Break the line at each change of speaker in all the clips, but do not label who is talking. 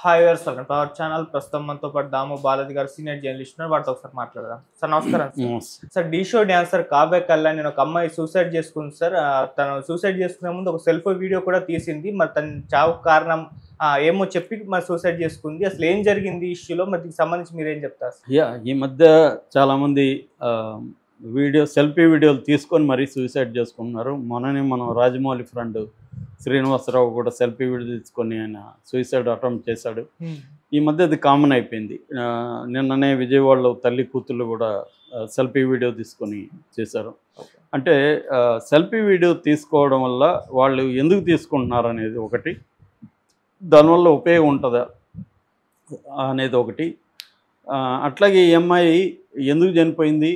Hi viewers, welcome to our channel. ప్రస్తుతం మనతో పాటు దాము బాలాజీ గారు సీనియర్ జర్నలిస్ట్ ఉన్నారు. వాటితో ఒకసారి మాట్లాడదాం. సార్ నమస్కారం. సార్ ఢీ షో డాన్సర్ కావ్య కళ్యాణ్ నేను ఒక అమ్మాయి సూసైడ్ చేసుకుంది సార్. తను సూసైడ్ చేసుకునే ముందు ఒక సెల్ఫీ వీడియో కూడా తీసింది. మరి తన చావు కారణం ఏమో చెప్పి మరి సూసైడ్ చేసుకుంది. అసలు ఏం జరిగింది ఈ ఇష్యూలో, మరి దీనికి సంబంధించి మీరు ఏం చెప్తారు?
ఈ మధ్య చాలామంది సెల్ఫీ వీడియోలు తీసుకొని మరీ సూసైడ్ చేసుకుంటున్నారు. మనం రాజమౌళి ఫ్రెండ్ శ్రీనివాసరావు కూడా సెల్ఫీ వీడియో తీసుకొని ఆయన సూసైడ్ అటెంప్ట్ చేశాడు. ఈ మధ్య అది కామన్ అయిపోయింది. నిన్ననే విజయవాడలో తల్లి కూతుళ్ళు కూడా సెల్ఫీ వీడియో తీసుకొని చేశారు. అంటే సెల్ఫీ వీడియో తీసుకోవడం వల్ల వాళ్ళు ఎందుకు తీసుకుంటున్నారు అనేది ఒకటి, దానివల్ల ఉపయోగం ఉంటుందా అనేది ఒకటి, అట్లాగే ఈ అమ్మాయి ఎందుకు చనిపోయింది,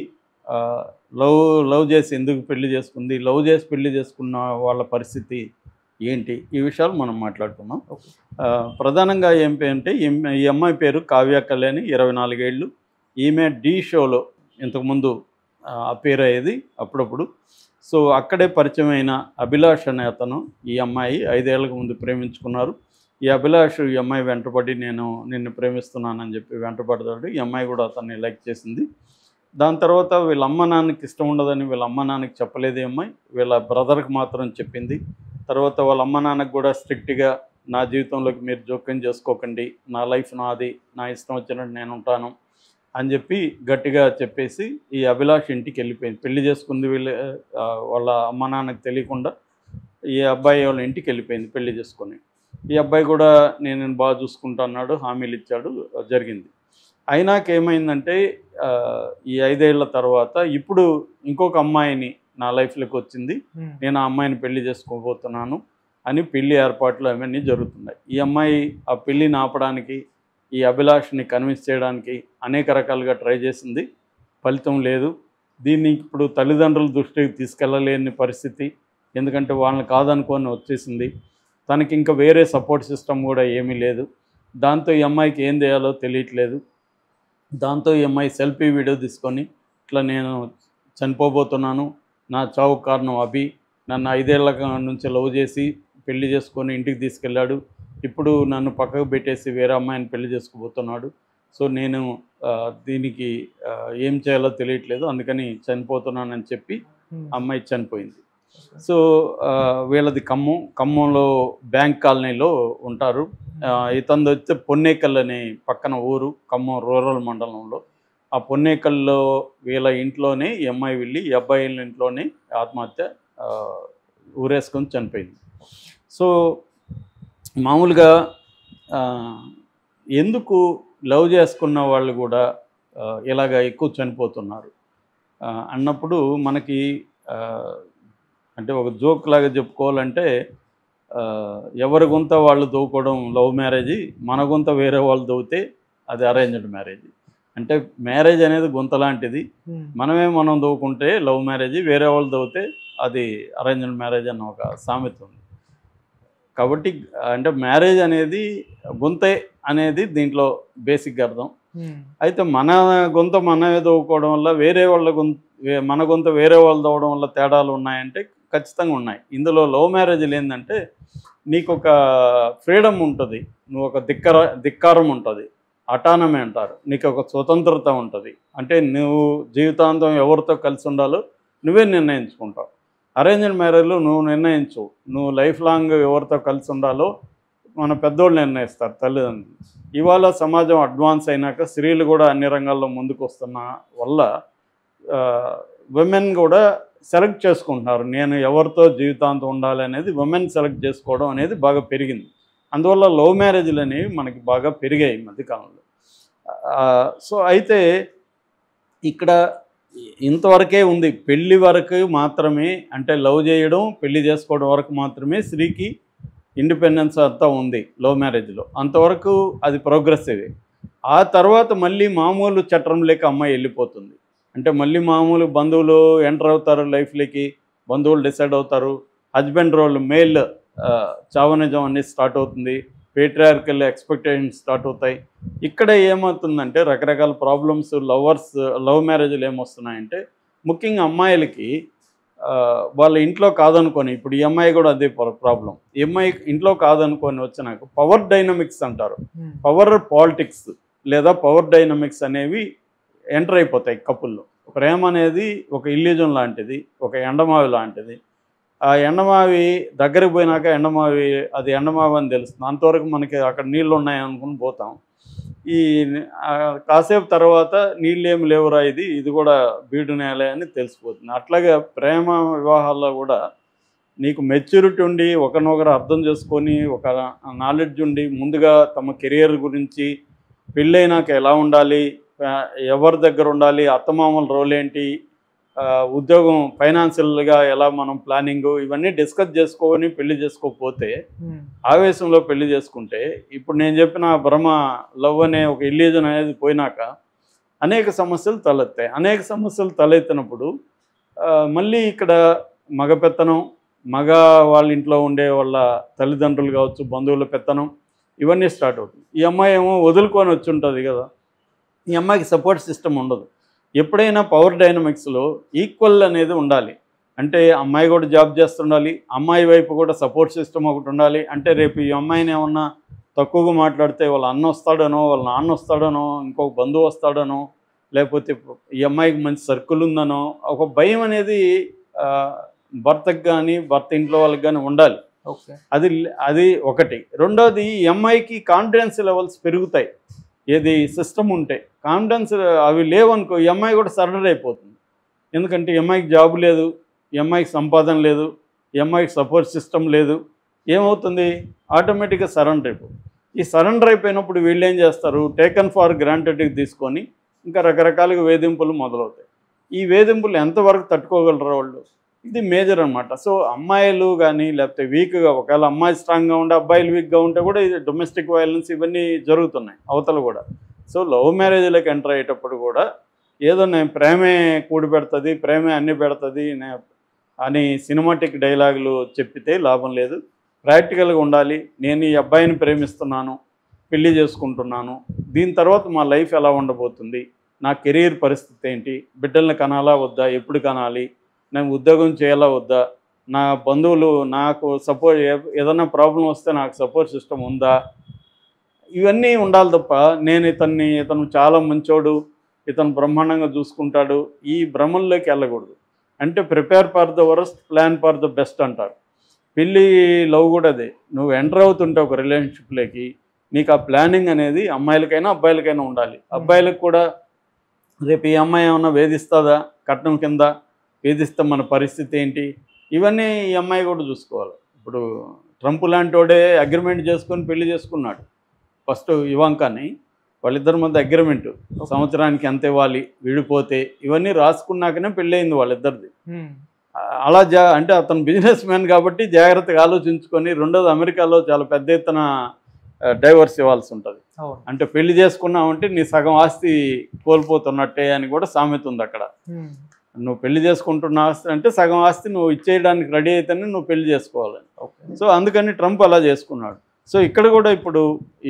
లవ్ చేసి ఎందుకు పెళ్లి చేసుకుంది, లవ్ చేసి పెళ్లి చేసుకున్న వాళ్ళ పరిస్థితి ఏంటి, ఈ విషయాలు మనం మాట్లాడుకుందాం. ప్రధానంగా ఏంటి అంటే ఈ అమ్మాయి పేరు కావ్య కళ్యాణి, 24 ఏళ్ళు. ఈమె ఢీ షోలో ఇంతకుముందు అపేర్ అయ్యేది అప్పుడప్పుడు. సో అక్కడే పరిచయం అయిన అభిలాష్ అనే అతను ఈ అమ్మాయి 5 ఏళ్ళకు ముందు ప్రేమించుకున్నారు. ఈ అభిలాష్ ఈ అమ్మాయి వెంటబడి నేను నిన్ను ప్రేమిస్తున్నానని చెప్పి వెంటబడతాడు. ఈ అమ్మాయి కూడా అతన్ని లైక్ చేసింది. దాని తర్వాత వీళ్ళ అమ్మ నాన్నకి ఇష్టం ఉండదని వీళ్ళ అమ్మ నాన్నకి చెప్పలేదు ఈ అమ్మాయి, వీళ్ళ బ్రదర్కి మాత్రం చెప్పింది. తర్వాత వాళ్ళ అమ్మ నాన్నకు కూడా స్ట్రిక్ట్గా నా జీవితంలోకి మీరు జోక్యం చేసుకోకండి, నా లైఫ్ నాది, నా ఇష్టం వచ్చినట్టు నేను ఉంటాను అని చెప్పి గట్టిగా చెప్పేసి ఈ అభిలాష్ ఇంటికి వెళ్ళిపోయింది. పెళ్లి చేసుకుంది వాళ్ళ అమ్మ నాన్నకు తెలియకుండా ఈ అబ్బాయి వాళ్ళ ఇంటికి వెళ్ళిపోయింది పెళ్లి చేసుకొని. ఈ అబ్బాయి కూడా నేను బాగా చూసుకుంటా అన్నాడు, హామీలు ఇచ్చాడు, జరిగింది. అయినాక ఏమైందంటే ఈ 5 ఏళ్ల తర్వాత ఇప్పుడు ఇంకొక అమ్మాయిని నా లైఫ్లోకి వచ్చింది, నేను ఆ అమ్మాయిని పెళ్లి చేసుకోబోతున్నాను అని పెళ్లి ఏర్పాట్లు అవన్నీ జరుగుతున్నాయి. ఈ అమ్మాయి ఆ పెళ్ళిని ఆపడానికి, ఈ అభిలాష్ని కన్విన్స్ చేయడానికి అనేక రకాలుగా ట్రై చేసింది, ఫలితం లేదు. దీన్ని ఇప్పుడు తల్లిదండ్రుల దృష్టికి తీసుకెళ్ళలేని పరిస్థితి, ఎందుకంటే వాళ్ళని కాదనుకొని వచ్చేసింది. తనకి ఇంకా వేరే సపోర్ట్ సిస్టమ్ కూడా ఏమీ లేదు. దాంతో ఈ అమ్మాయికి ఏం చేయాలో తెలియట్లేదు. దాంతో ఈ అమ్మాయి సెల్ఫీ వీడియో తీసుకొని ఇట్లా నేను చనిపోబోతున్నాను, నా చావు కారణం అభి, నన్ను 5 ఏళ్ల నుంచి లవ్ చేసి పెళ్లి చేసుకొని ఇంటికి తీసుకెళ్ళాడు, ఇప్పుడు నన్ను పక్కకు పెట్టేసి వేరే అమ్మాయిని పెళ్లి చేసుకోబోతున్నాడు. సో నేను దీనికి ఏం చేయాలో తెలియట్లేదు, అందుకని చనిపోతున్నానని చెప్పి అమ్మాయి చనిపోయింది. సో వీళ్ళది ఖమ్మంలో బ్యాంక్ కాలనీలో ఉంటారు. ఇతను వచ్చే పొన్నేకల్ అనే పక్కన ఊరు, ఖమ్మం రూరల్ మండలంలో. ఆ పొన్నేకల్లో వీళ్ళ ఇంట్లోనే ఈ అమ్మాయి వెళ్ళి ఈ అబ్బాయి ఇంట్లోనే ఆత్మహత్య ఊరేసుకొని చనిపోయింది. సో మామూలుగా ఎందుకు లవ్ చేసుకున్న వాళ్ళు కూడా ఇలాగ ఎక్కువ చనిపోతున్నారు అన్నప్పుడు మనకి అంటే ఒక జోక్ లాగా చెప్పుకోవాలంటే, ఎవరి గుంత వాళ్ళు దవ్వుకోవడం లవ్ మ్యారేజీ, మన గుంత వేరే వాళ్ళు దవ్వుతే అది అరేంజ్డ్ మ్యారేజీ. అంటే మ్యారేజ్ అనేది గుంత లాంటిది, మనం దవ్వుకుంటే లవ్ మ్యారేజీ, వేరే వాళ్ళు దవ్వుతే అది అరేంజ్డ్ మ్యారేజ్ అన్న ఒక సామెత ఉంది. కాబట్టి అంటే మ్యారేజ్ అనేది గుంతే అనేది దీంట్లో బేసిక్ అర్థం. అయితే మన గుంత మనమే దవ్వుకోవడం వల్ల వేరే వాళ్ళ మన గుంత వేరే వాళ్ళు దవ్వడం వల్ల తేడాలు ఉన్నాయంటే ఖచ్చితంగా ఉన్నాయి. ఇందులో లవ్ మ్యారేజ్లు ఏంటంటే నీకు ఒక ఫ్రీడమ్ ఉంటుంది, నువ్వు ఒక ధిక్కారం ఉంటుంది, అటానమీ అంటారు, నీకు ఒక స్వతంత్రత ఉంటుంది. అంటే నువ్వు జీవితాంతం ఎవరితో కలిసి ఉండాలో నువ్వే నిర్ణయించుకుంటావు. అరేంజ్డ్ మ్యారేజ్లో నువ్వు నిర్ణయించు, నువ్వు లైఫ్ లాంగ్ ఎవరితో కలిసి ఉండాలో మన పెద్దోళ్ళు నిర్ణయిస్తారు, తల్లిదండ్రులు. ఇవాళ సమాజం అడ్వాన్స్ అయినాక స్త్రీలు కూడా అన్ని రంగాల్లో ముందుకు వస్తున్న వల్ల విమెన్ కూడా సెలెక్ట్ చేసుకుంటున్నారు, నేను ఎవరితో జీవితాంతం ఉండాలి అనేది విమెన్ సెలెక్ట్ చేసుకోవడం అనేది బాగా పెరిగింది. అందువల్ల లవ్ మ్యారేజ్లు అనేవి మనకి బాగా పెరిగాయి ఈ మధ్యకాలంలో. సో అయితే ఇక్కడ ఇంతవరకే ఉంది, పెళ్ళి వరకు మాత్రమే, అంటే లవ్ చేయడం పెళ్లి చేసుకోవడం వరకు మాత్రమే స్త్రీకి ఇండిపెండెన్స్ అంతా ఉంది లవ్ మ్యారేజ్లో, అంతవరకు అది ప్రోగ్రెసివ్. ఆ తర్వాత మళ్ళీ మామూలు చట్టం లేక అమ్మాయి వెళ్ళిపోతుంది. అంటే మళ్ళీ మామూలు బంధువులు ఎంటర్ అవుతారు లైఫ్లోకి, బంధువులు డిసైడ్ అవుతారు, హస్బెండ్ రోల్ మేల్ చావనిజం అనేది స్టార్ట్ అవుతుంది, పేట్రియార్కల్ ఎక్స్పెక్టేషన్స్ స్టార్ట్ అవుతాయి. ఇక్కడ ఏమవుతుందంటే రకరకాల ప్రాబ్లమ్స్ లవ్ మ్యారేజ్లు ఏమొస్తున్నాయంటే, ముఖ్యంగా అమ్మాయిలకి వాళ్ళ ఇంట్లో కాదనుకొని, ఇప్పుడు ఈ అమ్మాయి కూడా అదే ప్రాబ్లం. ఈ అమ్మాయి ఇంట్లో కాదనుకొని వచ్చినాక పవర్ డైనమిక్స్ అంటారు, పవర్ పాలిటిక్స్ లేదా పవర్ డైనమిక్స్ అనేవి ఎంటర్ అయిపోతాయి కపుల్లో. ప్రేమ అనేది ఒక ఇల్యూజన్ లాంటిది, ఒక ఎండమావి లాంటిది. ఆ ఎండమావి దగ్గరికి పోయినాక అది ఎండమావి అని తెలుస్తుంది. అంతవరకు మనకి అక్కడ నీళ్ళు ఉన్నాయి అనుకుని పోతాం. ఈ కాసేపు తర్వాత నీళ్ళు ఏమి లేవురా, ఇది కూడా బీడు నేలే అని తెలిసిపోతుంది. అట్లాగే ప్రేమ వివాహాల్లో కూడా నీకు మెచ్యూరిటీ ఉండి ఒకరినొకరు అర్థం చేసుకొని ఒక నాలెడ్జ్ ఉండి ముందుగా తమ కెరియర్ గురించి, పెళ్ళైనాక ఎలా ఉండాలి, ఎవరి దగ్గర ఉండాలి, అత్తమామల రోల్ ఏంటి, ఉద్యోగం ఫైనాన్షియల్గా ఎలా మనం ప్లానింగ్, ఇవన్నీ డిస్కస్ చేసుకొని పెళ్లి చేసుకోకపోతే, ఆవేశంలో పెళ్లి చేసుకుంటే, ఇప్పుడు నేను చెప్పిన భ్రమ లవ్ అనే ఒక ఇల్యూజన్ అనేది పోయినాక అనేక సమస్యలు తలెత్తాయి. అనేక సమస్యలు తలెత్తినప్పుడు మళ్ళీ ఇక్కడ మగ పెత్తనం, మగ వాళ్ళ ఇంట్లో ఉండే వాళ్ళ తల్లిదండ్రులు కావచ్చు, బంధువుల పెత్తనం, ఇవన్నీ స్టార్ట్ అవుతుంది. ఈ అమ్మాయి ఏమో వదులుకొని వచ్చి ఉంటుంది కదా, ఈ అమ్మాయికి సపోర్ట్ సిస్టమ్ ఉండదు. ఎప్పుడైనా పవర్ డైనమిక్స్లో ఈక్వల్ అనేది ఉండాలి. అంటే అమ్మాయి కూడా జాబ్ చేస్తుండాలి, అమ్మాయి వైపు కూడా సపోర్ట్ సిస్టమ్ ఒకటి ఉండాలి. అంటే రేపు ఈ అమ్మాయిని ఏమన్నా తక్కువగా మాట్లాడితే వాళ్ళ అన్న వస్తాడనో, వాళ్ళ నాన్న వస్తాడనో, ఇంకొక బంధువు వస్తాడనో, లేకపోతే ఈ అమ్మాయికి మంచి సర్కిల్ ఉందనో ఒక భయం అనేది భర్తకు కానీ భర్త ఇంట్లో వాళ్ళకి కానీ ఉండాలి. అది ఒకటి. రెండోది, ఈ అమ్మాయికి కాన్ఫిడెన్స్ లెవెల్స్ పెరుగుతాయి. ఏది సిస్టమ్ ఉంటే, కాన్ఫిడెన్స్ అవి లేవనుకో, ఈ అమ్మాయి కూడా సరెండర్ అయిపోతుంది. ఎందుకంటే ఈ అమ్మాయికి జాబ్ లేదు, ఈ అమ్మాయికి సంపాదన లేదు, ఈ అమ్మాయికి సపోర్ట్ సిస్టమ్ లేదు. ఏమవుతుంది, ఆటోమేటిక్గా సరెండర్ అయిపోతుంది. ఈ సరెండర్ అయిపోయినప్పుడు వీళ్ళు ఏం చేస్తారు, టేకన్ ఫార్ గ్రాంటెడ్కి తీసుకొని ఇంకా రకరకాలుగా వేధింపులు మొదలవుతాయి. ఈ వేధింపులు ఎంతవరకు తట్టుకోగలరు వాళ్ళు, ఇది మేజర్ అనమాట. సో అమ్మాయిలు కానీ లేకపోతే వీక్గా, ఒకవేళ అమ్మాయి స్ట్రాంగ్గా ఉంటే అబ్బాయిలు వీక్గా ఉంటే కూడా ఇది డొమెస్టిక్ వైలెన్స్ ఇవన్నీ జరుగుతున్నాయి అవతల కూడా. సో లవ్ మ్యారేజ్లోకి ఎంటర్ అయ్యేటప్పుడు కూడా ఏదో నేను ప్రేమే కూడి పెడుతుంది, ప్రేమే అన్ని పెడుతుంది అని సినిమాటిక్ డైలాగులు చెప్పితే లాభం లేదు. ప్రాక్టికల్గా ఉండాలి. నేను ఈ అబ్బాయిని ప్రేమిస్తున్నాను, పెళ్లి చేసుకుంటున్నాను, దీని తర్వాత మా లైఫ్ ఎలా ఉండబోతుంది, నా కెరీర్ పరిస్థితి ఏంటి, బిడ్డల్ని కనాలా వద్దా, ఎప్పుడు కనాలి, నేను ఉద్యోగం చేయాలా వద్దా, నా బంధువులు నాకు సపోర్ట్, ఏదైనా ప్రాబ్లం వస్తే నాకు సపోర్ట్ సిస్టమ్ ఉందా, ఇవన్నీ ఉండాలి తప్ప ఇతను చాలా మంచోడు, ఇతను బ్రహ్మాండంగా చూసుకుంటాడు, ఈ భ్రమంలోకి వెళ్ళకూడదు. అంటే prepare for the worst, plan for the best అంటారు. పెళ్ళి లవ్ కూడా అదే. నువ్వు ఎంటర్ అవుతుంటే ఒక రిలేషన్షిప్లోకి, నీకు ఆ ప్లానింగ్ అనేది అమ్మాయిలకైనా అబ్బాయిలకైనా ఉండాలి. అబ్బాయిలకు కూడా రేపు ఈ అమ్మాయి ఏమన్నా వేధిస్తుందా, కట్నం కింద వేధిస్తే మన పరిస్థితి ఏంటి, ఇవన్నీ ఈ అమ్మాయి కూడా చూసుకోవాలి. ఇప్పుడు ట్రంప్ లాంటి వాడే అగ్రిమెంట్ చేసుకొని పెళ్లి చేసుకున్నాడు. ఫస్ట్ ఇవాంకాని, వాళ్ళిద్దరి మధ్య అగ్రిమెంట్, సంవత్సరానికి ఎంత ఇవ్వాలి, విడిపోతే, ఇవన్నీ రాసుకున్నాకనే పెళ్ళి అయింది వాళ్ళిద్దరిది. అలా అంటే అతను బిజినెస్ మ్యాన్ కాబట్టి జాగ్రత్తగా ఆలోచించుకొని. రెండోది, అమెరికాలో చాలా పెద్ద ఎత్తున డైవర్స్ ఇవ్వాల్సి ఉంటుంది. అంటే పెళ్లి చేసుకున్నావంటే నీ సగం ఆస్తి కోల్పోతున్నట్టే అని కూడా సామెత ఉంది అక్కడ. నువ్వు పెళ్లి చేసుకుంటున్న ఆస్తి అంటే సగం ఆస్తి నువ్వు ఇచ్చేయడానికి రెడీ అయితేనే నువ్వు పెళ్లి చేసుకోవాలి. సో అందుకని ట్రంప్ అలా చేసుకున్నాడు. సో ఇక్కడ కూడా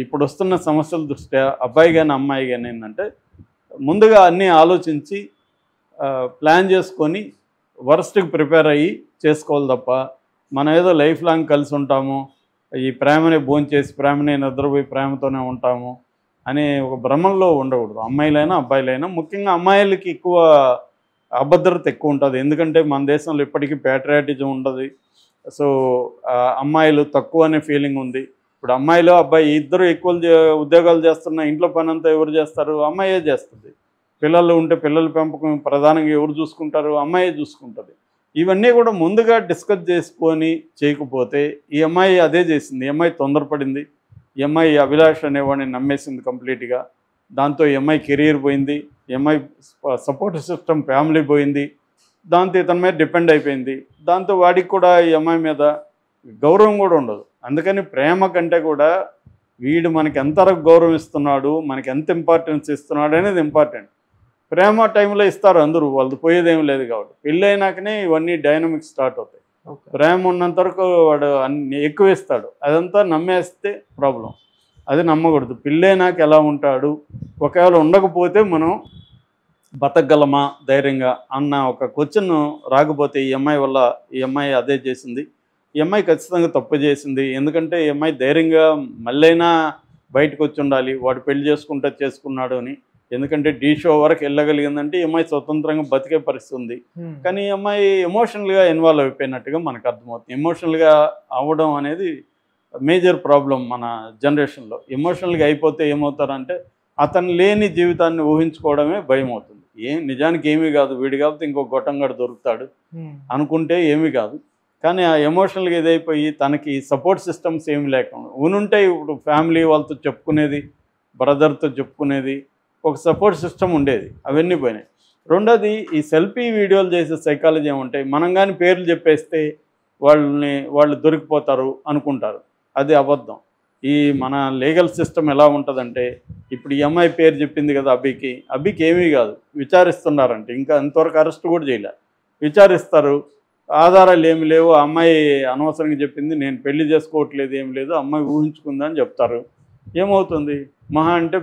ఇప్పుడు వస్తున్న సమస్యల దృష్ట్యా అబ్బాయి కానీ అమ్మాయి కానీ ఏంటంటే ముందుగా అన్నీ ఆలోచించి ప్లాన్ చేసుకొని వరస్ట్కి ప్రిపేర్ అయ్యి చేసుకోవాలి తప్ప, మనం ఏదో లైఫ్ లాంగ్ కలిసి ఉంటాము, ఈ ప్రేమని భోంచేసి ప్రేమని నిద్రపోయి ప్రేమతోనే ఉంటాము అనే ఒక భ్రమంలో ఉండకూడదు. అమ్మాయిలైనా అబ్బాయిలైనా, ముఖ్యంగా అమ్మాయిలకి ఎక్కువ అభద్రత ఎక్కువ ఉంటుంది. ఎందుకంటే మన దేశంలో ఇప్పటికీ ప్యాట్రియాటిజం ఉండదు. సో అమ్మాయిలు తక్కువ అనే ఫీలింగ్ ఉంది. ఇప్పుడు అమ్మాయిలు అబ్బాయి ఇద్దరు ఈక్వల్ ఉద్యోగాలు చేస్తున్న, ఇంట్లో పని అంతా ఎవరు చేస్తారు, అమ్మాయే చేస్తుంది. పిల్లలు ఉంటే పిల్లల పెంపకం ప్రధానంగా ఎవరు చూసుకుంటారు, అమ్మాయే చూసుకుంటుంది. ఇవన్నీ కూడా ముందుగా డిస్కస్ చేసుకొని చేయకపోతే, ఈ అమ్మాయి అదే చేసింది. ఈ అమ్మాయి తొందరపడింది, ఈ అమ్మాయి అభిలాష్ అనేవాడిని నమ్మేసింది కంప్లీట్గా. దాంతో ఈ అమ్మాయి కెరీర్ పోయింది, ఈ అమ్మాయి సపోర్ట్ సిస్టమ్ ఫ్యామిలీ పోయింది, దాంతో ఇతని మీద డిపెండ్ అయిపోయింది. దాంతో వాడికి కూడా ఈ అమ్మాయి మీద గౌరవం కూడా ఉండదు. అందుకని ప్రేమ కంటే కూడా వీడు మనకి ఎంతవరకు గౌరవం ఇస్తున్నాడు, మనకి ఎంత ఇంపార్టెన్స్ ఇస్తున్నాడు అనేది ఇంపార్టెంట్. ప్రేమ టైంలో ఇస్తారు అందరూ, వాళ్ళది పోయేదేం లేదు. కాబట్టి పెళ్ళి అయినాకనే ఇవన్నీ డైనమిక్స్ స్టార్ట్ అవుతాయి. ప్రేమ ఉన్నంత వరకు వాడు అన్ని ఎక్కువ ఇస్తాడు, అదంతా నమ్మేస్తే ప్రాబ్లం. అది నమ్మకూడదు. పెళ్ళి అయినాక ఎలా ఉంటాడు, ఒకవేళ ఉండకపోతే మనం బతకగలమా ధైర్యంగా అన్న ఒక క్వశ్చన్ రాకపోతే ఈ అమ్మాయి వల్ల ఈ అమ్మాయి అదే చేసింది. ఈ అమ్మాయి ఖచ్చితంగా తప్పు చేసింది. ఎందుకంటే ఈ అమ్మాయి ధైర్యంగా మళ్ళైనా బయటకు వచ్చి ఉండాలి, వాడు పెళ్లి చేసుకుంటే చేసుకున్నాడు అని. ఎందుకంటే డీ షో వరకు వెళ్ళగలిగిందంటే ఈ అమ్మాయి స్వతంత్రంగా బతికే పరిస్థితి ఉంది. కానీ ఈ అమ్మాయి ఎమోషనల్గా ఇన్వాల్వ్ అయిపోయినట్టుగా మనకు అర్థమవుతుంది. ఎమోషనల్గా అవ్వడం అనేది మేజర్ ప్రాబ్లం మన జనరేషన్లో. ఎమోషనల్గా అయిపోతే ఏమవుతారంటే అతను లేని జీవితాన్ని ఊహించుకోవడమే భయం అవుతుంది. నిజానికి ఏమీ కాదు, వీడి కాబట్టి ఇంకో గొట్టంగాడు దొరుకుతాడు అనుకుంటే ఏమీ కాదు. కానీ ఆ ఎమోషనల్గా ఇదైపోయి తనకి సపోర్ట్ సిస్టమ్స్ ఏమి లేకుండా ఉనుంటే ఇప్పుడు ఫ్యామిలీ వాళ్ళతో చెప్పుకునేది, బ్రదర్తో చెప్పుకునేది, ఒక సపోర్ట్ సిస్టమ్ ఉండేది. అవన్నీ పోయినాయి. రెండోది ఈ సెల్ఫీ వీడియోలు చేసే సైకాలజీ ఏమంటే మనం కానీ పేర్లు చెప్పేస్తే వాళ్ళు దొరికిపోతారు అనుకుంటారు. అది అబద్ధం. ఈ మన లీగల్ సిస్టమ్ ఎలా ఉంటుందంటే ఇప్పుడు ఈ అమ్మాయి పేరు చెప్పింది కదా అభికి ఏమీ కాదు, విచారిస్తున్నారంటే ఇంకా అంతవరకు అరెస్ట్ కూడా చేయలే. విచారిస్తారు, ఆధారాలు ఏమి లేవు, ఆ అమ్మాయి అనవసరంగా చెప్పింది, నేను పెళ్లి చేసుకోవట్లేదు, ఏమి లేదు, అమ్మాయి ఊహించుకుందని చెప్తారు. ఏమవుతుంది? మహా అంటే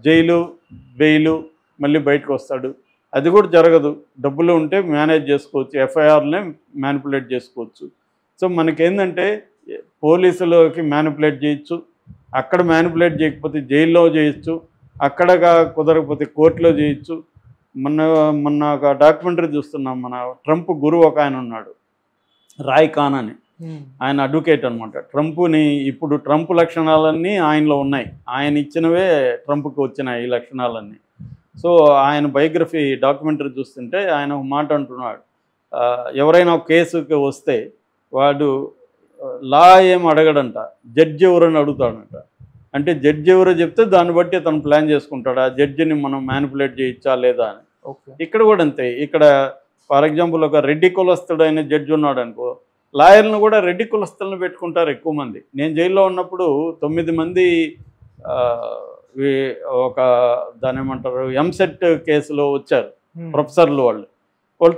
జైలు బెయిలు, మళ్ళీ బయటకు వస్తాడు. అది కూడా జరగదు. డబ్బులు ఉంటే మేనేజ్ చేసుకోవచ్చు, ఎఫ్ఐఆర్నే మ్యానిపులేట్ చేసుకోవచ్చు. సో మనకేంటంటే పోలీసులకి మ్యానిపులేట్ చేయొచ్చు, అక్కడ మ్యానిపులేట్ చేయకపోతే జైల్లో చేయొచ్చు, అక్కడ కుదరకపోతే కోర్టులో చేయొచ్చు. మొన్న ఒక డాక్యుమెంటరీ చూస్తున్నాం. మన ట్రంప్ గురువు ఒక ఆయన ఉన్నాడు, రాయ్ ఖాన్ అని. ఆయన అడ్వకేట్ అనమాట. ట్రంప్ని ఇప్పుడు ట్రంప్ లక్షణాలన్నీ ఆయనలో ఉన్నాయి. ఆయన ఇచ్చినవే ట్రంప్కి వచ్చినాయి ఈ లక్షణాలన్నీ. సో ఆయన బయోగ్రఫీ డాక్యుమెంటరీ చూస్తుంటే ఆయన ఒక మాట అంటున్నాడు, ఎవరైనా ఒక కేసుకి వస్తే వాడు లా ఏం అడగడంట, జడ్జి ఎవరని అడుగుతాడంట. అంటే జడ్జి ఎవరో చెప్తే దాన్ని బట్టి అతను ప్లాన్ చేసుకుంటాడు, ఆ జడ్జిని మనం మ్యానిపులేట్ చేయొచ్చా లేదా అని. ఇక్కడ కూడా అంతే. ఇక్కడ ఫర్ ఎగ్జాంపుల్ ఒక రెడ్డి కులస్తుడైన జడ్జి ఉన్నాడు అనుకో, లాయర్లను కూడా రెడ్డి కులస్తులను పెట్టుకుంటారు ఎక్కువ మంది. నేను జైల్లో ఉన్నప్పుడు 9 మంది ఒక దాని ఏమంటారు ఎంసెట్ కేసులో వచ్చారు ప్రొఫెసర్లు. వాళ్ళు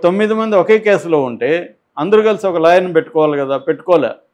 9 మంది ఒకే కేసులో ఉంటే అందరూ కలిసి ఒక లాయర్ని పెట్టుకోవాలి కదా, పెట్టుకోలే.